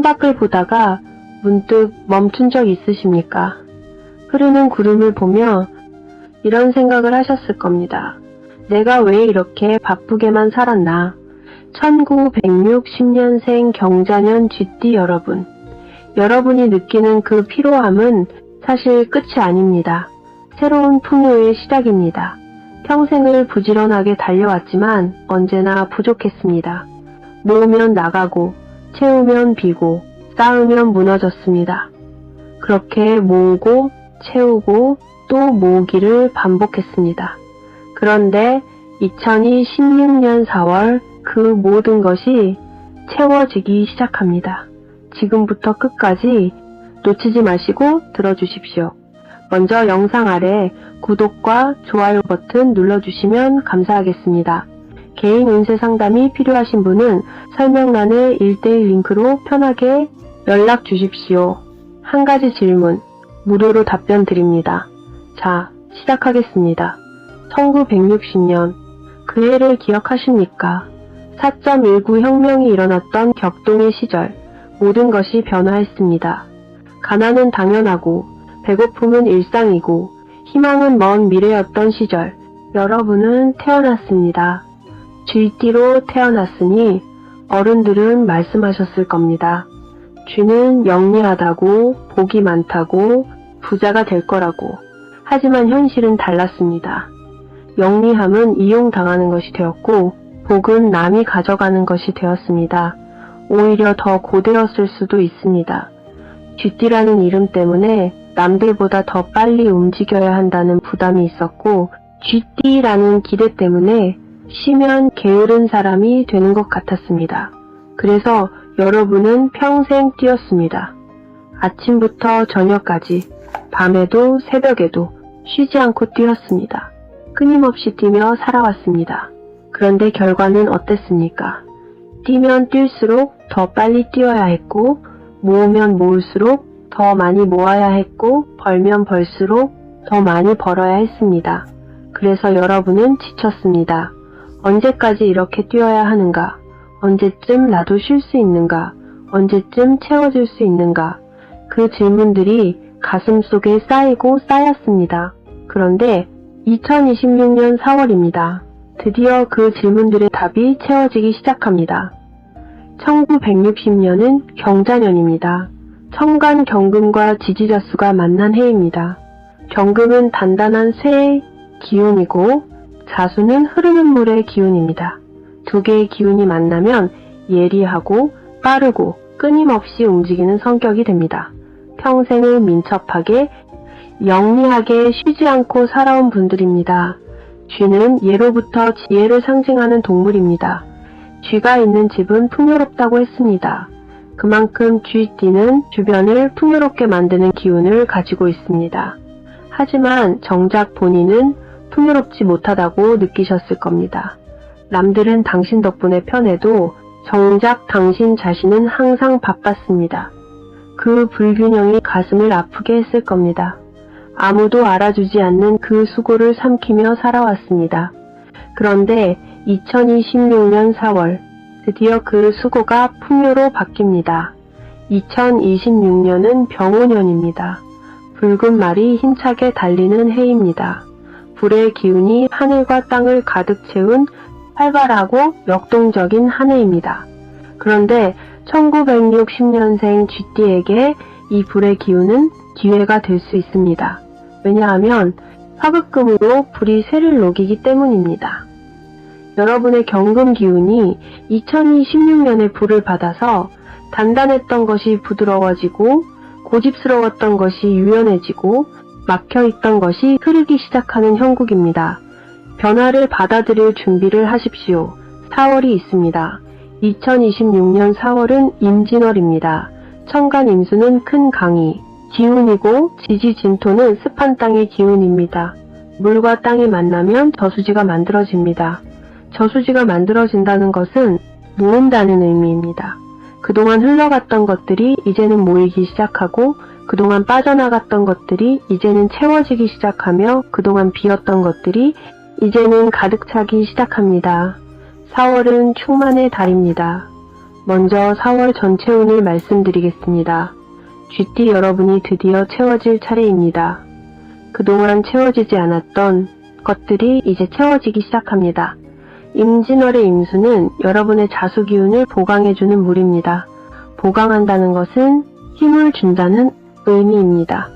창밖을 보다가 문득 멈춘 적 있으십니까? 흐르는 구름을 보며 이런 생각을 하셨을 겁니다. 내가 왜 이렇게 바쁘게만 살았나? 1960년생 경자년 쥐띠 여러분. 여러분이 느끼는 그 피로함은 사실 끝이 아닙니다. 새로운 풍요의 시작입니다. 평생을 부지런하게 달려왔지만 언제나 부족했습니다. 모으면 나가고, 채우면 비고, 쌓으면 무너졌습니다. 그렇게 모으고, 채우고, 또 모으기를 반복했습니다. 그런데 2016년 4월 그 모든 것이 채워지기 시작합니다. 지금부터 끝까지 놓치지 마시고 들어주십시오. 먼저 영상 아래 구독과 좋아요 버튼 눌러주시면 감사하겠습니다. 개인 운세 상담이 필요하신 분은 설명란에 1:1 링크로 편하게 연락 주십시오. 한 가지 질문, 무료로 답변 드립니다. 자, 시작하겠습니다. 1960년, 그 해를 기억하십니까? 4.19 혁명이 일어났던 격동의 시절, 모든 것이 변화했습니다. 가난은 당연하고, 배고픔은 일상이고, 희망은 먼 미래였던 시절, 여러분은 태어났습니다. 쥐띠로 태어났으니 어른들은 말씀하셨을 겁니다. 쥐는 영리하다고, 복이 많다고, 부자가 될 거라고. 하지만 현실은 달랐습니다. 영리함은 이용당하는 것이 되었고, 복은 남이 가져가는 것이 되었습니다. 오히려 더 고되었을 수도 있습니다. 쥐띠라는 이름 때문에 남들보다 더 빨리 움직여야 한다는 부담이 있었고, 쥐띠라는 기대 때문에 쉬면 게으른 사람이 되는 것 같았습니다. 그래서 여러분은 평생 뛰었습니다. 아침부터 저녁까지, 밤에도 새벽에도 쉬지 않고 뛰었습니다. 끊임없이 뛰며 살아왔습니다. 그런데 결과는 어땠습니까? 뛰면 뛸수록 더 빨리 뛰어야 했고, 모으면 모을수록 더 많이 모아야 했고, 벌면 벌수록 더 많이 벌어야 했습니다. 그래서 여러분은 지쳤습니다. 언제까지 이렇게 뛰어야 하는가? 언제쯤 나도 쉴 수 있는가? 언제쯤 채워질 수 있는가? 그 질문들이 가슴속에 쌓이고 쌓였습니다. 그런데 2026년 4월입니다. 드디어 그 질문들의 답이 채워지기 시작합니다. 1960년은 경자년입니다. 천간 경금과 지지자수가 만난 해입니다. 경금은 단단한 쇠의 기운이고 자수는 흐르는 물의 기운입니다. 두 개의 기운이 만나면 예리하고 빠르고 끊임없이 움직이는 성격이 됩니다. 평생을 민첩하게 영리하게 쉬지 않고 살아온 분들입니다. 쥐는 예로부터 지혜를 상징하는 동물입니다. 쥐가 있는 집은 풍요롭다고 했습니다. 그만큼 쥐띠는 주변을 풍요롭게 만드는 기운을 가지고 있습니다. 하지만 정작 본인은 풍요롭지 못하다고 느끼셨을 겁니다. 남들은 당신 덕분에 편해도 정작 당신 자신은 항상 바빴습니다. 그 불균형이 가슴을 아프게 했을 겁니다. 아무도 알아주지 않는 그 수고를 삼키며 살아왔습니다. 그런데 2026년 4월, 드디어 그 수고가 풍요로 바뀝니다. 2026년은 병오년입니다. 붉은 말이 힘차게 달리는 해입니다. 불의 기운이 하늘과 땅을 가득 채운 활발하고 역동적인 한 해입니다. 그런데 1960년생 쥐띠에게 이 불의 기운은 기회가 될 수 있습니다. 왜냐하면 화극금으로 불이 쇠를 녹이기 때문입니다. 여러분의 경금 기운이 2026년에 불을 받아서 단단했던 것이 부드러워지고 고집스러웠던 것이 유연해지고 막혀있던 것이 흐르기 시작하는 형국입니다. 변화를 받아들일 준비를 하십시오. 4월이 있습니다. 2026년 4월은 임진월입니다. 천간 임수는 큰 강이, 기운이고 지지진토는 습한 땅의 기운입니다. 물과 땅이 만나면 저수지가 만들어집니다. 저수지가 만들어진다는 것은 모은다는 의미입니다. 그동안 흘러갔던 것들이 이제는 모이기 시작하고 그동안 빠져나갔던 것들이 이제는 채워지기 시작하며 그동안 비었던 것들이 이제는 가득 차기 시작합니다. 4월은 충만의 달입니다. 먼저 4월 전체 운을 말씀드리겠습니다. 쥐띠 여러분이 드디어 채워질 차례입니다. 그동안 채워지지 않았던 것들이 이제 채워지기 시작합니다. 임진월의 임수는 여러분의 자수 기운을 보강해주는 물입니다. 보강한다는 것은 힘을 준다는 의미입니다.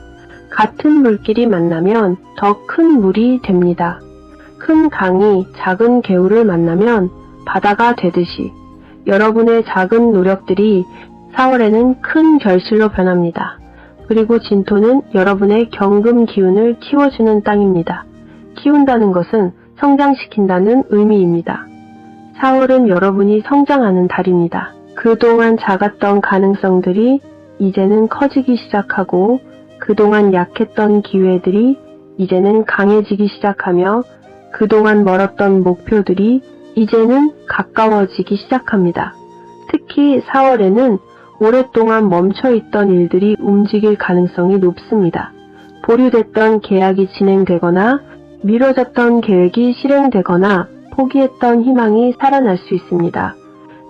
같은 물끼리 만나면 더 큰 물이 됩니다. 큰 강이 작은 개울을 만나면 바다가 되듯이 여러분의 작은 노력들이 4월에는 큰 결실로 변합니다. 그리고 진토는 여러분의 경금 기운을 키워주는 땅입니다. 키운다는 것은 성장시킨다는 의미입니다. 4월은 여러분이 성장하는 달입니다. 그동안 작았던 가능성들이 이제는 커지기 시작하고 그동안 약했던 기회들이 이제는 강해지기 시작하며 그동안 멀었던 목표들이 이제는 가까워지기 시작합니다. 특히 4월에는 오랫동안 멈춰있던 일들이 움직일 가능성이 높습니다. 보류됐던 계약이 진행되거나 미뤄졌던 계획이 실행되거나 포기했던 희망이 살아날 수 있습니다.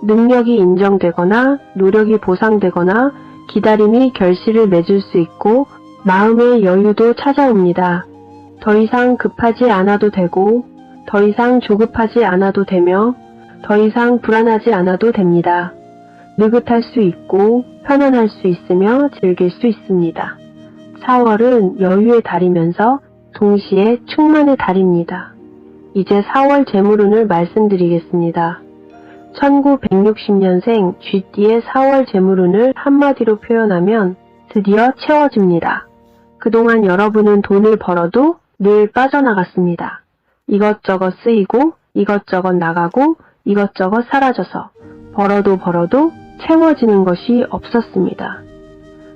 능력이 인정되거나 노력이 보상되거나 기다림이 결실을 맺을 수 있고 마음의 여유도 찾아옵니다. 더 이상 급하지 않아도 되고 더 이상 조급하지 않아도 되며 더 이상 불안하지 않아도 됩니다. 느긋할 수 있고 편안할 수 있으며 즐길 수 있습니다. 4월은 여유의 달이면서 동시에 충만의 달입니다. 이제 4월 재물운을 말씀드리겠습니다. 1960년생 쥐띠의 4월 재물운을 한마디로 표현하면 드디어 채워집니다. 그동안 여러분은 돈을 벌어도 늘 빠져나갔습니다. 이것저것 쓰이고 이것저것 나가고 이것저것 사라져서 벌어도 채워지는 것이 없었습니다.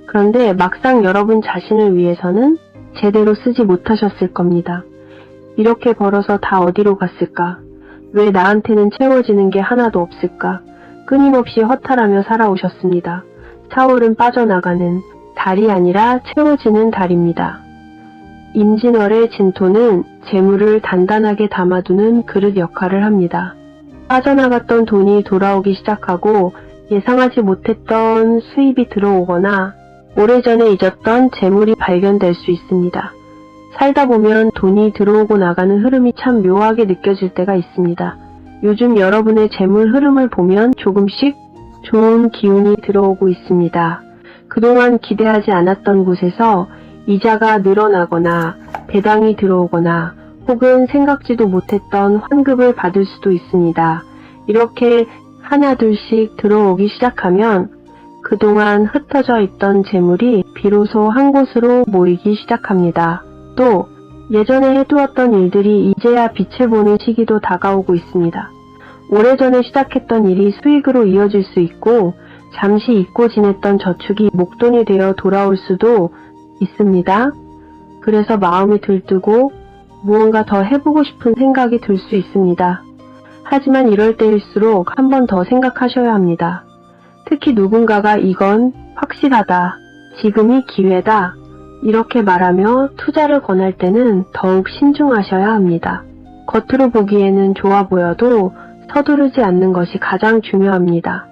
그런데 막상 여러분 자신을 위해서는 제대로 쓰지 못하셨을 겁니다. 이렇게 벌어서 다 어디로 갔을까? 왜 나한테는 채워지는 게 하나도 없을까? 끊임없이 허탈하며 살아오셨습니다. 4월은 빠져나가는 달이 아니라 채워지는 달입니다. 임진월의 진토는 재물을 단단하게 담아두는 그릇 역할을 합니다. 빠져나갔던 돈이 돌아오기 시작하고 예상하지 못했던 수입이 들어오거나 오래전에 잊었던 재물이 발견될 수 있습니다. 살다 보면 돈이 들어오고 나가는 흐름이 참 묘하게 느껴질 때가 있습니다. 요즘 여러분의 재물 흐름을 보면 조금씩 좋은 기운이 들어오고 있습니다. 그동안 기대하지 않았던 곳에서 이자가 늘어나거나 배당이 들어오거나 혹은 생각지도 못했던 환급을 받을 수도 있습니다. 이렇게 하나둘씩 들어오기 시작하면 그동안 흩어져 있던 재물이 비로소 한 곳으로 모이기 시작합니다. 또 예전에 해두었던 일들이 이제야 빛을 보는 시기도 다가오고 있습니다. 오래전에 시작했던 일이 수익으로 이어질 수 있고 잠시 잊고 지냈던 저축이 목돈이 되어 돌아올 수도 있습니다. 그래서 마음이 들뜨고 무언가 더 해보고 싶은 생각이 들 수 있습니다. 하지만 이럴 때일수록 한 번 더 생각하셔야 합니다. 특히 누군가가 이건 확실하다, 지금이 기회다, 이렇게 말하며 투자를 권할 때는 더욱 신중하셔야 합니다. 겉으로 보기에는 좋아 보여도 서두르지 않는 것이 가장 중요합니다.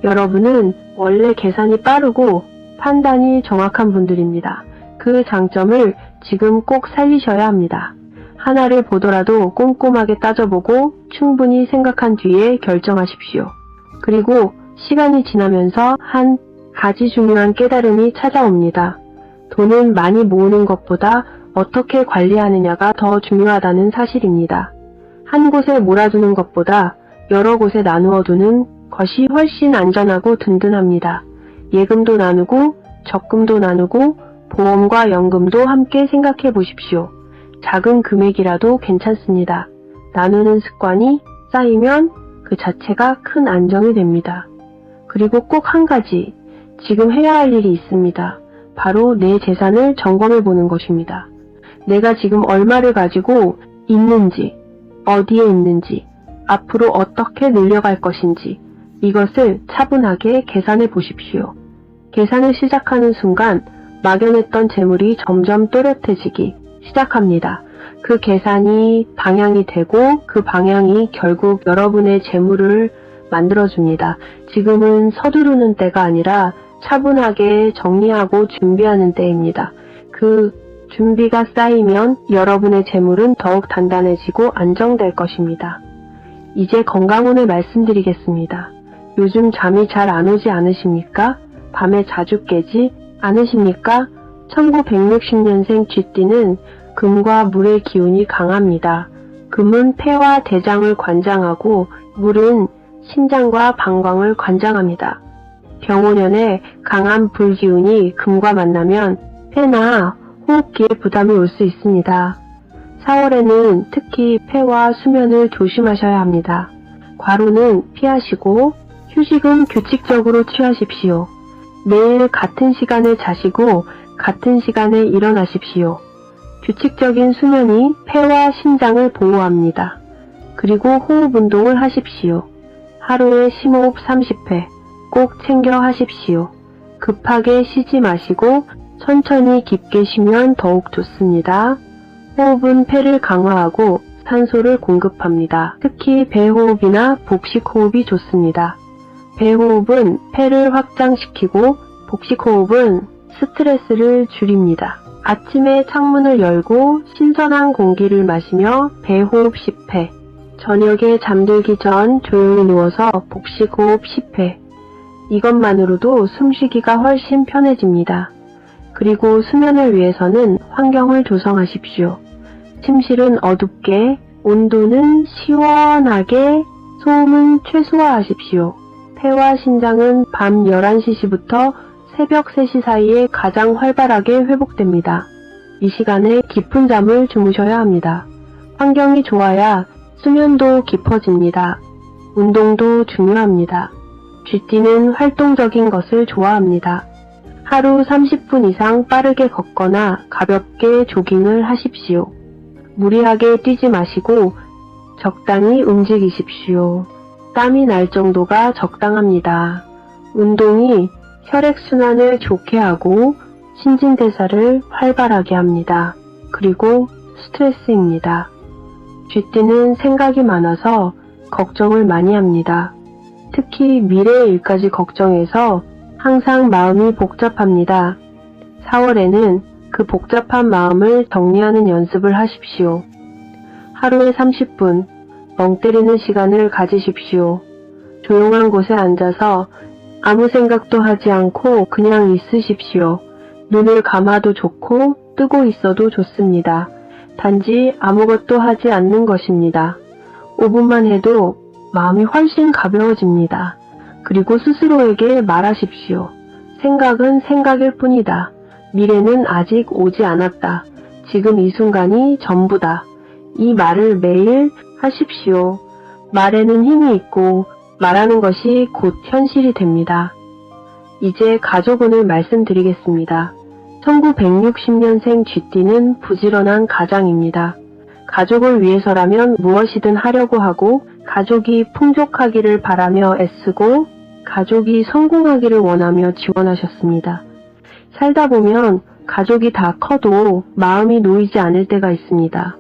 여러분은 원래 계산이 빠르고 판단이 정확한 분들입니다. 그 장점을 지금 꼭 살리셔야 합니다. 하나를 보더라도 꼼꼼하게 따져보고 충분히 생각한 뒤에 결정하십시오. 그리고 시간이 지나면서 한 가지 중요한 깨달음이 찾아옵니다. 돈은 많이 모으는 것보다 어떻게 관리하느냐가 더 중요하다는 사실입니다. 한 곳에 몰아두는 것보다 여러 곳에 나누어 두는 것이 훨씬 안전하고 든든합니다. 예금도 나누고 적금도 나누고 보험과 연금도 함께 생각해 보십시오. 작은 금액이라도 괜찮습니다. 나누는 습관이 쌓이면 그 자체가 큰 안정이 됩니다. 그리고 꼭 한 가지, 지금 해야 할 일이 있습니다. 바로 내 재산을 점검해 보는 것입니다. 내가 지금 얼마를 가지고 있는지, 어디에 있는지, 앞으로 어떻게 늘려갈 것인지 이것을 차분하게 계산해 보십시오. 계산을 시작하는 순간 막연했던 재물이 점점 또렷해지기 시작합니다. 그 계산이 방향이 되고 그 방향이 결국 여러분의 재물을 만들어줍니다. 지금은 서두르는 때가 아니라 차분하게 정리하고 준비하는 때입니다. 그 준비가 쌓이면 여러분의 재물은 더욱 단단해지고 안정될 것입니다. 이제 건강운을 말씀드리겠습니다. 요즘 잠이 잘 안 오지 않으십니까? 밤에 자주 깨지 않으십니까? 1960년생 쥐띠는 금과 물의 기운이 강합니다. 금은 폐와 대장을 관장하고 물은 신장과 방광을 관장합니다. 병오년에 강한 불기운이 금과 만나면 폐나 호흡기에 부담이 올 수 있습니다. 4월에는 특히 폐와 수면을 조심하셔야 합니다. 과로는 피하시고 휴식은 규칙적으로 취하십시오. 매일 같은 시간에 자시고 같은 시간에 일어나십시오. 규칙적인 수면이 폐와 신장을 보호합니다. 그리고 호흡 운동을 하십시오. 하루에 심호흡 30회 꼭 챙겨 하십시오. 급하게 쉬지 마시고 천천히 깊게 쉬면 더욱 좋습니다. 호흡은 폐를 강화하고 산소를 공급합니다. 특히 배호흡이나 복식호흡이 좋습니다. 배호흡은 폐를 확장시키고 복식호흡은 스트레스를 줄입니다. 아침에 창문을 열고 신선한 공기를 마시며 배호흡 10회, 저녁에 잠들기 전 조용히 누워서 복식호흡 10회, 이것만으로도 숨쉬기가 훨씬 편해집니다. 그리고 수면을 위해서는 환경을 조성하십시오. 침실은 어둡게, 온도는 시원하게, 소음은 최소화하십시오. 폐와 신장은 밤 11시부터 새벽 3시 사이에 가장 활발하게 회복됩니다. 이 시간에 깊은 잠을 주무셔야 합니다. 환경이 좋아야 수면도 깊어집니다. 운동도 중요합니다. 쥐띠는 활동적인 것을 좋아합니다. 하루 30분 이상 빠르게 걷거나 가볍게 조깅을 하십시오. 무리하게 뛰지 마시고 적당히 움직이십시오. 땀이 날 정도가 적당합니다. 운동이 혈액순환을 좋게 하고 신진대사를 활발하게 합니다. 그리고 스트레스입니다. 쥐띠는 생각이 많아서 걱정을 많이 합니다. 특히 미래의 일까지 걱정해서 항상 마음이 복잡합니다. 4월에는 그 복잡한 마음을 정리하는 연습을 하십시오. 하루에 30분 멍 때리는 시간을 가지십시오. 조용한 곳에 앉아서 아무 생각도 하지 않고 그냥 있으십시오. 눈을 감아도 좋고 뜨고 있어도 좋습니다. 단지 아무것도 하지 않는 것입니다. 5분만 해도 마음이 훨씬 가벼워집니다. 그리고 스스로에게 말하십시오. 생각은 생각일 뿐이다. 미래는 아직 오지 않았다. 지금 이 순간이 전부다. 이 말을 매일 하십시오. 말에는 힘이 있고 말하는 것이 곧 현실이 됩니다. 이제 가족운을 말씀드리겠습니다. 1960년생 쥐띠는 부지런한 가장입니다. 가족을 위해서라면 무엇이든 하려고 하고 가족이 풍족하기를 바라며 애쓰고 가족이 성공하기를 원하며 지원하셨습니다. 살다 보면 가족이 다 커도 마음이 놓이지 않을 때가 있습니다.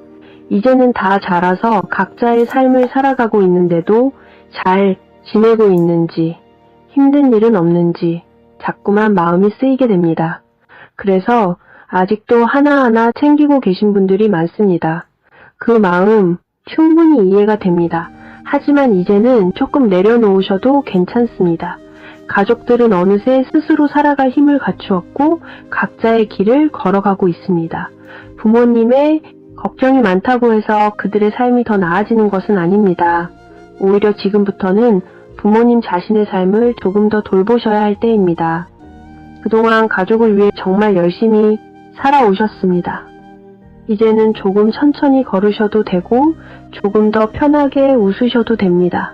이제는 다 자라서 각자의 삶을 살아가고 있는데도 잘 지내고 있는지, 힘든 일은 없는지 자꾸만 마음이 쓰이게 됩니다. 그래서 아직도 하나하나 챙기고 계신 분들이 많습니다. 그 마음 충분히 이해가 됩니다. 하지만 이제는 조금 내려놓으셔도 괜찮습니다. 가족들은 어느새 스스로 살아갈 힘을 갖추었고 각자의 길을 걸어가고 있습니다. 부모님의 걱정이 많다고 해서 그들의 삶이 더 나아지는 것은 아닙니다. 오히려 지금부터는 부모님 자신의 삶을 조금 더 돌보셔야 할 때입니다. 그동안 가족을 위해 정말 열심히 살아오셨습니다. 이제는 조금 천천히 걸으셔도 되고 조금 더 편하게 웃으셔도 됩니다.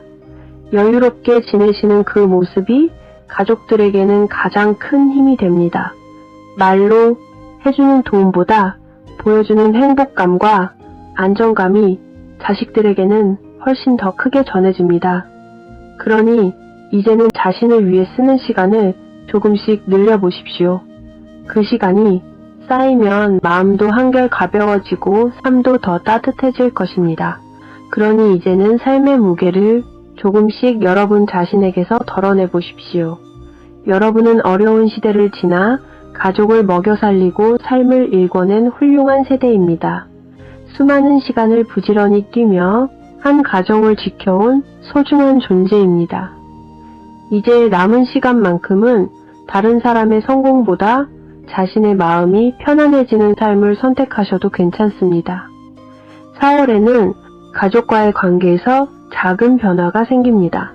여유롭게 지내시는 그 모습이 가족들에게는 가장 큰 힘이 됩니다. 말로 해주는 도움보다 보여주는 행복감과 안정감이 자식들에게는 훨씬 더 크게 전해집니다. 그러니 이제는 자신을 위해 쓰는 시간을 조금씩 늘려보십시오. 그 시간이 쌓이면 마음도 한결 가벼워지고 삶도 더 따뜻해질 것입니다. 그러니 이제는 삶의 무게를 조금씩 여러분 자신에게서 덜어내 보십시오. 여러분은 어려운 시대를 지나 가족을 먹여 살리고 삶을 일궈낸 훌륭한 세대입니다. 수많은 시간을 부지런히 뛰며 한 가정을 지켜온 소중한 존재입니다. 이제 남은 시간만큼은 다른 사람의 성공보다 자신의 마음이 편안해지는 삶을 선택하셔도 괜찮습니다. 4월에는 가족과의 관계에서 작은 변화가 생깁니다.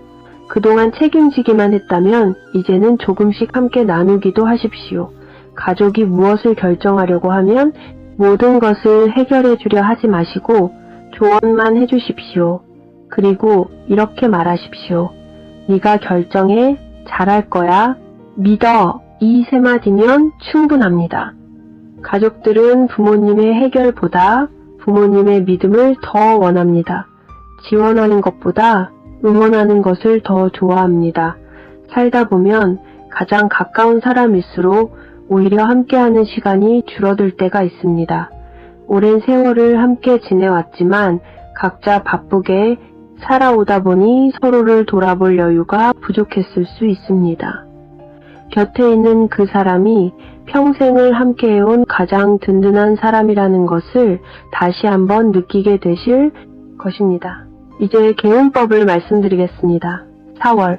그동안 책임지기만 했다면 이제는 조금씩 함께 나누기도 하십시오. 가족이 무엇을 결정하려고 하면 모든 것을 해결해 주려 하지 마시고 조언만 해주십시오. 그리고 이렇게 말하십시오. 네가 결정해. 잘할 거야. 믿어. 이 세 마디면 충분합니다. 가족들은 부모님의 해결보다 부모님의 믿음을 더 원합니다. 지원하는 것보다 응원하는 것을 더 좋아합니다. 살다 보면 가장 가까운 사람일수록 오히려 함께하는 시간이 줄어들 때가 있습니다. 오랜 세월을 함께 지내왔지만 각자 바쁘게 살아오다 보니 서로를 돌아볼 여유가 부족했을 수 있습니다. 곁에 있는 그 사람이 평생을 함께해온 가장 든든한 사람이라는 것을 다시 한번 느끼게 되실 것입니다. 이제 개운법을 말씀드리겠습니다. 4월,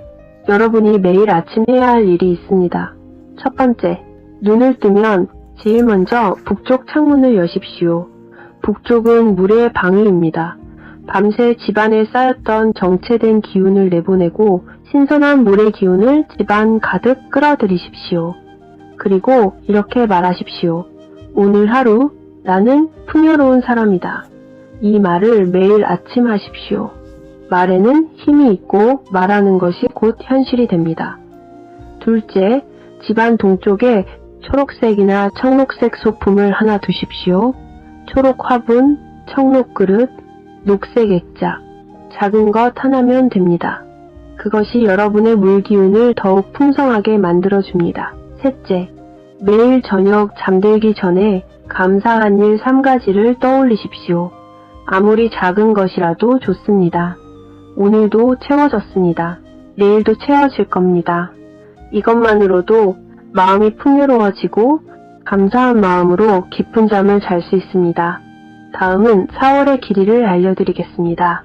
여러분이 매일 아침 해야 할 일이 있습니다. 첫 번째, 눈을 뜨면 제일 먼저 북쪽 창문을 여십시오. 북쪽은 물의 방위입니다. 밤새 집안에 쌓였던 정체된 기운을 내보내고 신선한 물의 기운을 집안 가득 끌어들이십시오. 그리고 이렇게 말하십시오. 오늘 하루 나는 풍요로운 사람이다. 이 말을 매일 아침 하십시오. 말에는 힘이 있고 말하는 것이 곧 현실이 됩니다. 둘째, 집안 동쪽에 초록색이나 청록색 소품을 하나 두십시오. 초록 화분, 청록 그릇, 녹색 액자, 작은 것 하나면 됩니다. 그것이 여러분의 물 기운을 더욱 풍성하게 만들어줍니다. 셋째, 매일 저녁 잠들기 전에 감사한 일 3가지를 떠올리십시오. 아무리 작은 것이라도 좋습니다. 오늘도 채워졌습니다. 내일도 채워질 겁니다. 이것만으로도 마음이 풍요로워지고 감사한 마음으로 깊은 잠을 잘 수 있습니다. 다음은 4월의 길이를 알려드리겠습니다.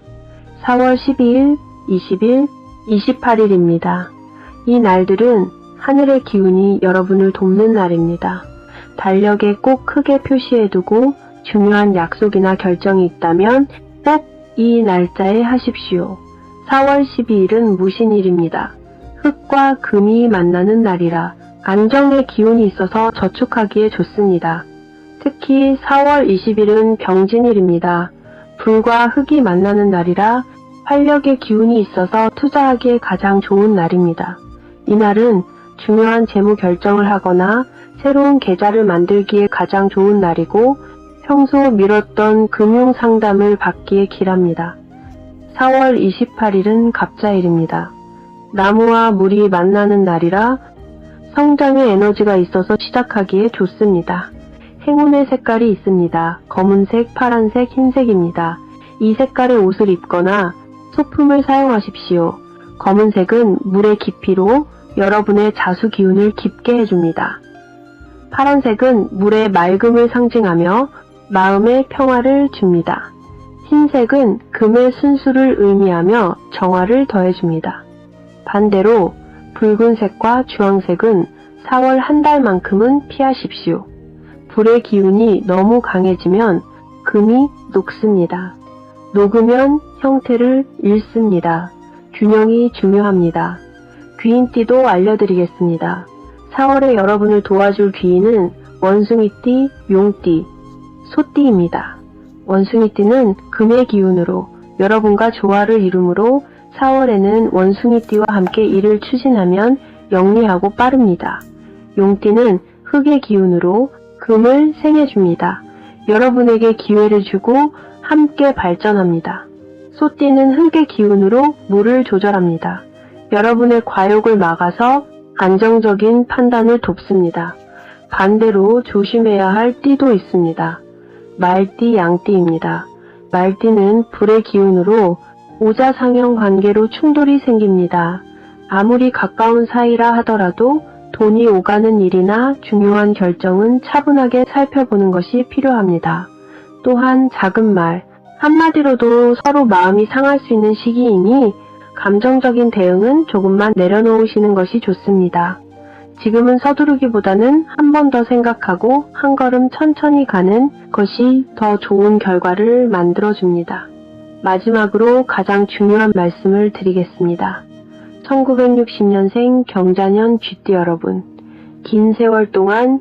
4월 12일, 20일, 28일입니다. 이 날들은 하늘의 기운이 여러분을 돕는 날입니다. 달력에 꼭 크게 표시해두고 중요한 약속이나 결정이 있다면 꼭 이 날짜에 하십시오. 4월 12일은 무신일입니다. 흙과 금이 만나는 날이라 안정의 기운이 있어서 저축하기에 좋습니다. 특히 4월 20일은 병진일입니다. 불과 흙이 만나는 날이라 활력의 기운이 있어서 투자하기에 가장 좋은 날입니다. 이날은 중요한 재무 결정을 하거나 새로운 계좌를 만들기에 가장 좋은 날이고 평소 미뤘던 금융 상담을 받기에 길합니다. 4월 28일은 갑자일입니다. 나무와 물이 만나는 날이라 성장의 에너지가 있어서 시작하기에 좋습니다. 행운의 색깔이 있습니다. 검은색, 파란색, 흰색입니다. 이 색깔의 옷을 입거나 소품을 사용하십시오. 검은색은 물의 깊이로 여러분의 자수 기운을 깊게 해줍니다. 파란색은 물의 맑음을 상징하며 마음의 평화를 줍니다. 흰색은 금의 순수를 의미하며 정화를 더해줍니다. 반대로 붉은색과 주황색은 4월 한 달만큼은 피하십시오. 불의 기운이 너무 강해지면 금이 녹습니다. 녹으면 형태를 잃습니다. 균형이 중요합니다. 귀인띠도 알려드리겠습니다. 4월에 여러분을 도와줄 귀인은 원숭이띠, 용띠, 소띠입니다. 원숭이띠는 금의 기운으로 여러분과 조화를 이루므로 4월에는 원숭이띠와 함께 일을 추진하면 영리하고 빠릅니다. 용띠는 흙의 기운으로 금을 생해줍니다. 여러분에게 기회를 주고 함께 발전합니다. 소띠는 흙의 기운으로 물을 조절합니다. 여러분의 과욕을 막아서 안정적인 판단을 돕습니다. 반대로 조심해야 할 띠도 있습니다. 말띠, 양띠입니다. 말띠는 불의 기운으로 오자상형 관계로 충돌이 생깁니다. 아무리 가까운 사이라 하더라도 돈이 오가는 일이나 중요한 결정은 차분하게 살펴보는 것이 필요합니다. 또한 작은 말, 한마디로도 서로 마음이 상할 수 있는 시기이니 감정적인 대응은 조금만 내려놓으시는 것이 좋습니다. 지금은 서두르기보다는 한 번 더 생각하고 한 걸음 천천히 가는 것이 더 좋은 결과를 만들어줍니다. 마지막으로 가장 중요한 말씀을 드리겠습니다. 1960년생 경자년 쥐띠 여러분, 긴 세월 동안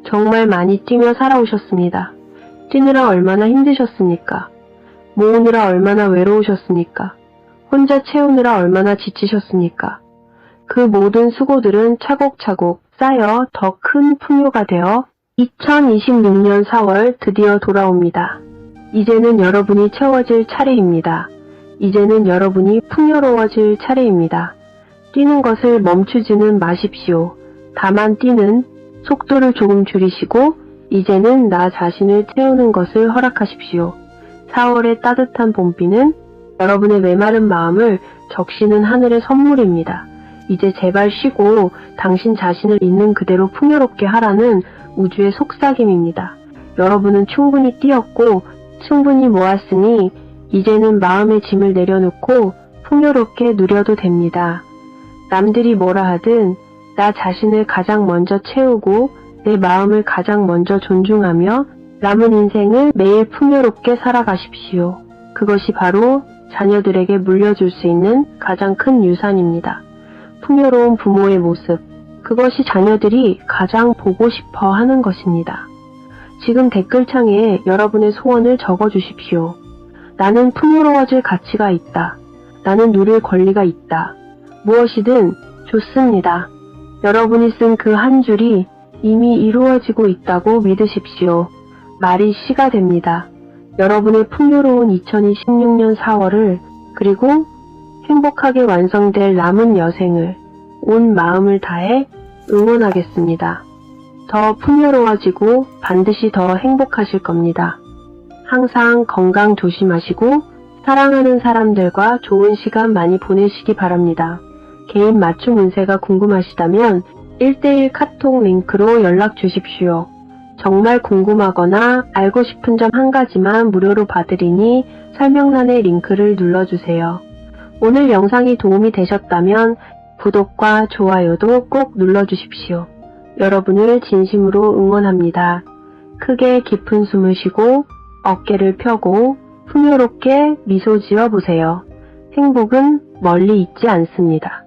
정말 많이 뛰며 살아오셨습니다. 뛰느라 얼마나 힘드셨습니까? 모으느라 얼마나 외로우셨습니까? 혼자 채우느라 얼마나 지치셨습니까? 그 모든 수고들은 차곡차곡 쌓여 더 큰 풍요가 되어 2026년 4월 드디어 돌아옵니다. 이제는 여러분이 채워질 차례입니다. 이제는 여러분이 풍요로워질 차례입니다. 뛰는 것을 멈추지는 마십시오. 다만 뛰는 속도를 조금 줄이시고 이제는 나 자신을 채우는 것을 허락하십시오. 4월의 따뜻한 봄비는 여러분의 메마른 마음을 적시는 하늘의 선물입니다. 이제 제발 쉬고 당신 자신을 있는 그대로 풍요롭게 하라는 우주의 속삭임입니다. 여러분은 충분히 뛰었고 충분히 모았으니 이제는 마음의 짐을 내려놓고 풍요롭게 누려도 됩니다. 남들이 뭐라 하든 나 자신을 가장 먼저 채우고 내 마음을 가장 먼저 존중하며 남은 인생을 매일 풍요롭게 살아가십시오. 그것이 바로 자녀들에게 물려줄 수 있는 가장 큰 유산입니다. 풍요로운 부모의 모습, 그것이 자녀들이 가장 보고 싶어 하는 것입니다. 지금 댓글창에 여러분의 소원을 적어주십시오. 나는 풍요로워질 가치가 있다. 나는 누릴 권리가 있다. 무엇이든 좋습니다. 여러분이 쓴 그 한 줄이 이미 이루어지고 있다고 믿으십시오. 말이 시가 됩니다. 여러분의 풍요로운 2026년 4월을 그리고 행복하게 완성될 남은 여생을 온 마음을 다해 응원하겠습니다. 더 풍요로워지고 반드시 더 행복하실 겁니다. 항상 건강 조심하시고 사랑하는 사람들과 좋은 시간 많이 보내시기 바랍니다. 개인 맞춤 운세가 궁금하시다면 1:1 카톡 링크로 연락 주십시오. 정말 궁금하거나 알고 싶은 점 한 가지만 무료로 봐드리니 설명란의 링크를 눌러주세요. 오늘 영상이 도움이 되셨다면 구독과 좋아요도 꼭 눌러주십시오. 여러분을 진심으로 응원합니다. 크게 깊은 숨을 쉬고 어깨를 펴고 풍요롭게 미소 지어 보세요. 행복은 멀리 있지 않습니다.